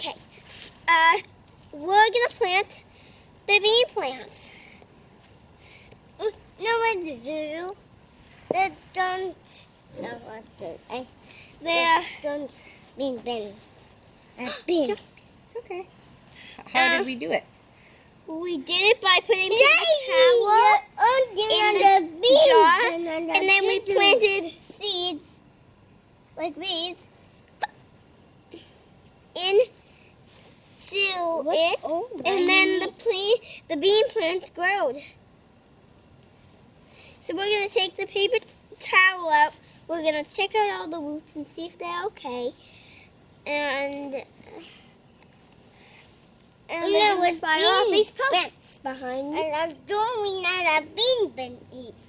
Okay. We're gonna plant the bee plants. No, what to do? They don't. Don't bin. It's okay. How did we do it? We did it by putting paper towel in the jar, and then we planted seeds like these into it, and then the bean plants growed. So we're gonna take the paper towel out. We're gonna check out all the roots and see if they're okay, and then we'll spiral off these posts behind me. And I'm doing that a bean eats.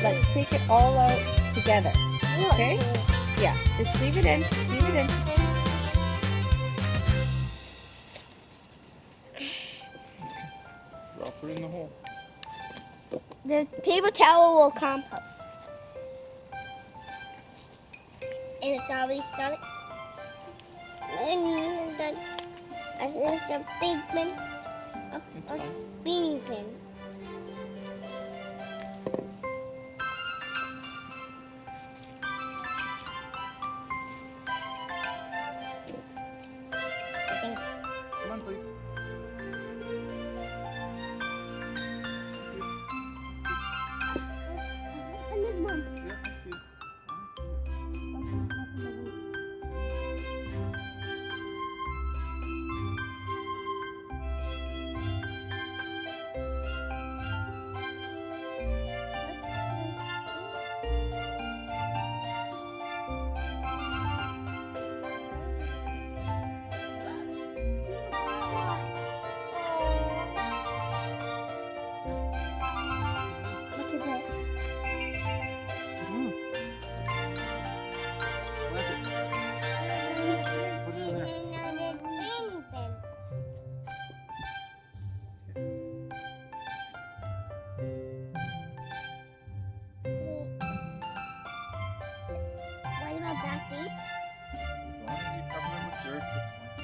Let's take it all out together. Okay? Yeah, just leave it in. Leave it in. Drop it in the hole. The paper towel will compost. And it's already started. And that's a big bin. It's fine. Bean bin. Come on, please. And this one. Yeah, I see. Look at this. Put it in there. What about that deep? As long as you cover them with dirt, it's fine.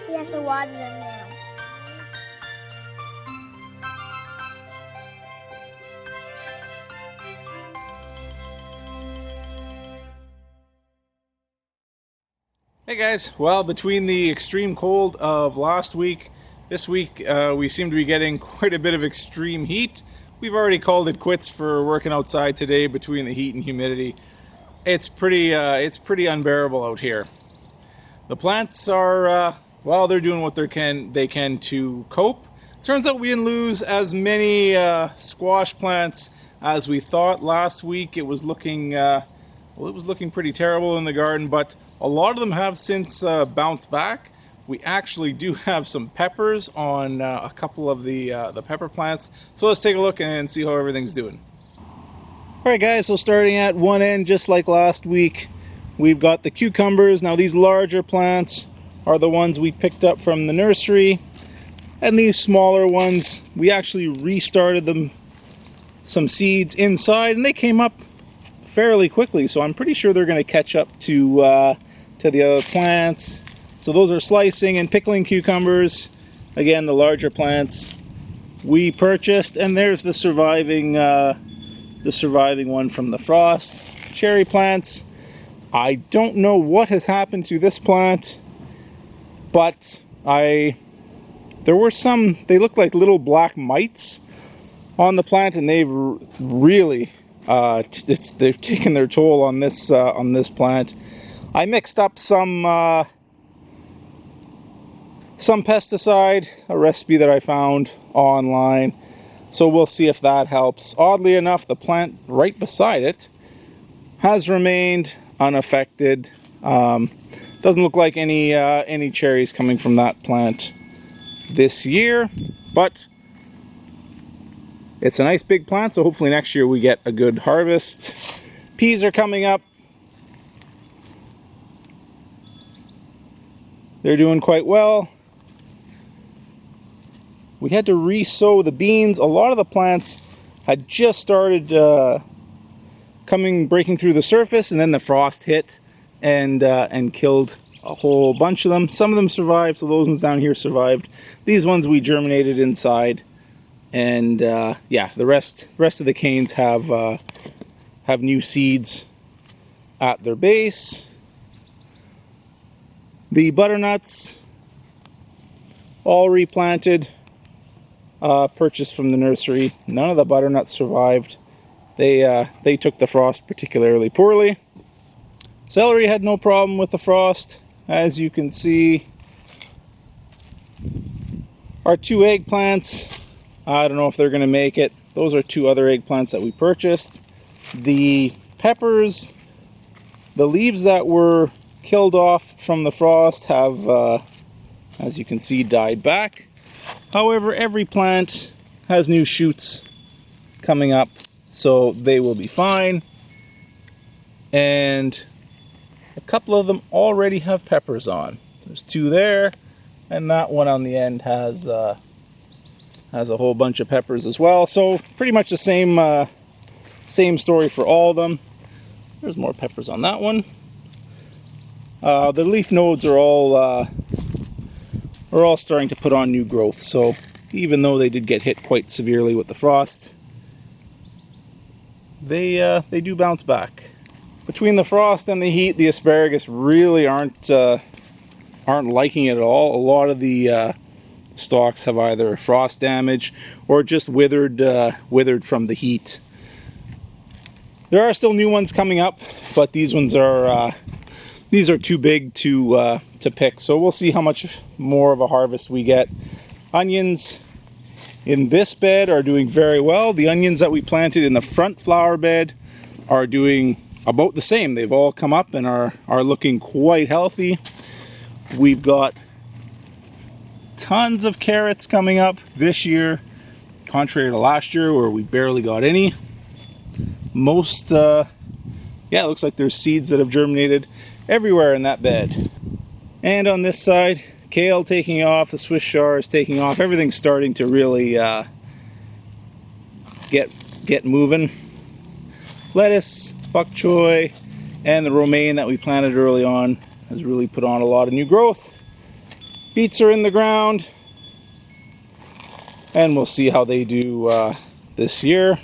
We have to water them now. Hey guys, well, between the extreme cold of last week, this week we seem to be getting quite a bit of extreme heat. We've already called it quits for working outside today between the heat and humidity. It's pretty unbearable out here. The plants are, well, they're doing what they can to cope. Turns out we didn't lose as many squash plants as we thought last week. It was looking, well, it was looking pretty terrible in the garden, but a lot of them have since bounced back. We actually do have some peppers on a couple of the pepper plants. So let's take a look and see how everything's doing. All right, guys, so starting at one end, just like last week, we've got the cucumbers. Now these larger plants are the ones we picked up from the nursery. And these smaller ones, we actually restarted them some seeds inside and they came up fairly quickly, so I'm pretty sure they're going to catch up to the other plants. So those are slicing and pickling cucumbers. Again, the larger plants we purchased, and there's the surviving one from the frost. Cherry plants. I don't know what has happened to this plant, but there were some. They look like little black mites on the plant, and they've really they've taken their toll on this plant. I mixed up some pesticide, a recipe that I found online, so we'll see if that helps. Oddly enough, the plant right beside it has remained unaffected. Doesn't look like any cherries coming from that plant this year, but it's a nice big plant, so hopefully next year we get a good harvest. Peas are coming up. They're doing quite well. We had to re-sow the beans. A lot of the plants had just started breaking through the surface, and then the frost hit and killed a whole bunch of them. Some of them survived, so those ones down here survived. These ones we germinated inside, and yeah, the rest of the canes have new seeds at their base. The butternuts, all replanted, purchased from the nursery. None of the butternuts survived. They took the frost particularly poorly. Celery had no problem with the frost, as you can see. Our 2 eggplants, I don't know if they're going to make it. Those are 2 other eggplants that we purchased. The peppers, the leaves that were killed off from the frost have, as you can see, died back. However, every plant has new shoots coming up, so they will be fine. And a couple of them already have peppers on. There's 2 there, and that one on the end has a whole bunch of peppers as well. So pretty much the same story for all of them. There's more peppers on that one. The leaf nodes are all starting to put on new growth. So even though they did get hit quite severely with the frost, they do bounce back. Between the frost and the heat, the asparagus really aren't liking it at all. A lot of the stalks have either frost damage or just withered from the heat. There are still new ones coming up, but these ones are too big to pick. So we'll see how much more of a harvest we get. Onions in this bed are doing very well. The onions that we planted in the front flower bed are doing about the same. They've all come up and are looking quite healthy. We've got tons of carrots coming up this year, contrary to last year where we barely got any. Most, yeah, it looks like there's seeds that have germinated everywhere in that bed. And on this side, kale taking off, the Swiss chard is taking off. Everything's starting to really get moving. Lettuce, bok choy, and the romaine that we planted early on has really put on a lot of new growth. Beets are in the ground, and we'll see how they do this year.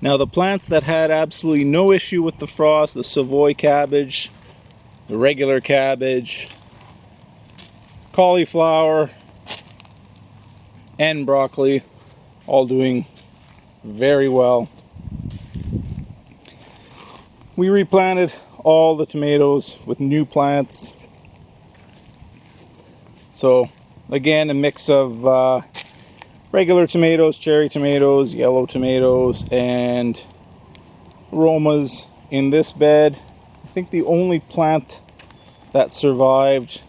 Now the plants that had absolutely no issue with the frost, the Savoy cabbage, the regular cabbage, cauliflower, and broccoli, all doing very well. We replanted all the tomatoes with new plants. So again, a mix of regular tomatoes, cherry tomatoes, yellow tomatoes, and aromas in this bed. I think the only plant that survived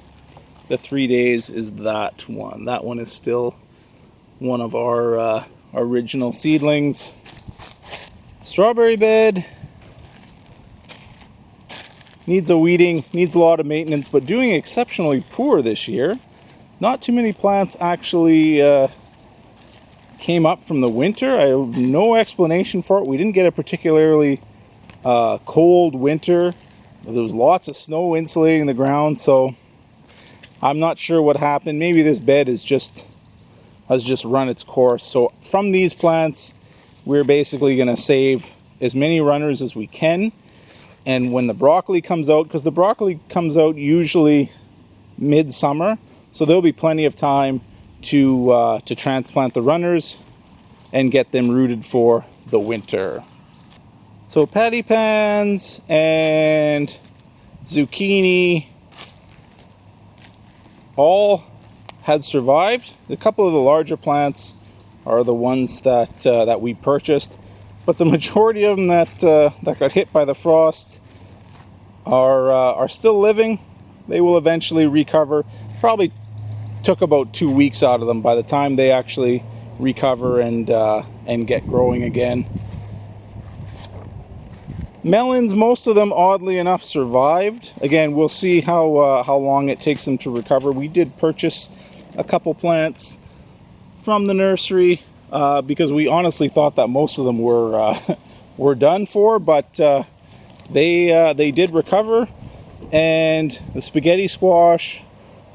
the 3 days is that one. That one is still one of our original seedlings. Strawberry bed needs a weeding, needs a lot of maintenance, but doing exceptionally poor this year. Not too many plants actually came up from the winter. I have no explanation for it. We didn't get a particularly cold winter. There was lots of snow insulating the ground, so I'm not sure what happened. Maybe this bed has just run its course. So from these plants, we're basically going to save as many runners as we can. And when the broccoli comes out, because the broccoli comes out usually midsummer, so there'll be plenty of time to transplant the runners and get them rooted for the winter. So patty pans and zucchini all had survived. A couple of the larger plants are the ones that we purchased, but the majority of them that got hit by the frost are still living. They will eventually recover. Probably took about 2 weeks out of them by the time they actually recover and get growing again. Melons, most of them, oddly enough, survived. Again, we'll see how long it takes them to recover. We did purchase a couple plants from the nursery because we honestly thought that most of them were done for, but they did recover. And the spaghetti squash,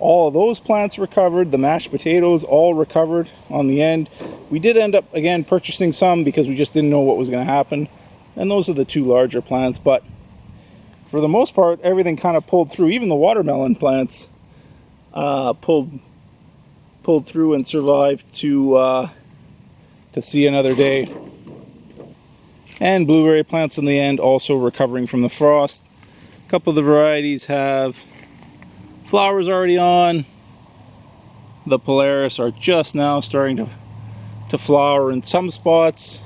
all of those plants recovered. The mashed potatoes all recovered on the end. We did end up, again, purchasing some because we just didn't know what was going to happen. And those are the two larger plants, but for the most part, everything kind of pulled through. Even the watermelon plants pulled through and survived to see another day. And blueberry plants in the end also recovering from the frost. A couple of the varieties have flowers already on. The Polaris are just now starting to flower in some spots.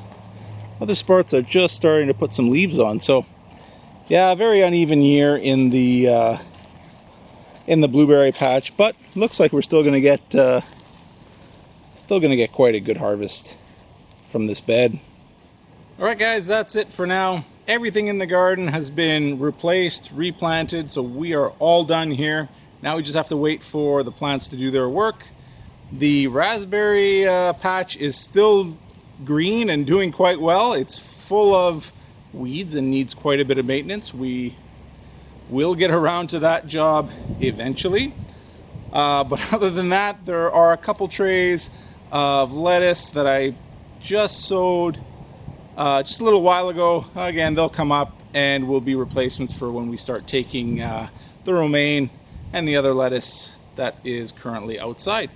Other spots are just starting to put some leaves on. So yeah, a very uneven year in the blueberry patch, but looks like we're still going to get quite a good harvest from this bed. All right, guys, that's it for now. Everything in the garden has been replaced, replanted, so we are all done here. Now we just have to wait for the plants to do their work. The raspberry patch is still green and doing quite well. It's full of weeds and needs quite a bit of maintenance. We will get around to that job eventually. But other than that, there are a couple trays of lettuce that I just sowed just a little while ago. Again, they'll come up and will be replacements for when we start taking the romaine and the other lettuce that is currently outside.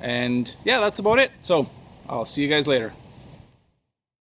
And yeah, that's about it. So I'll see you guys later.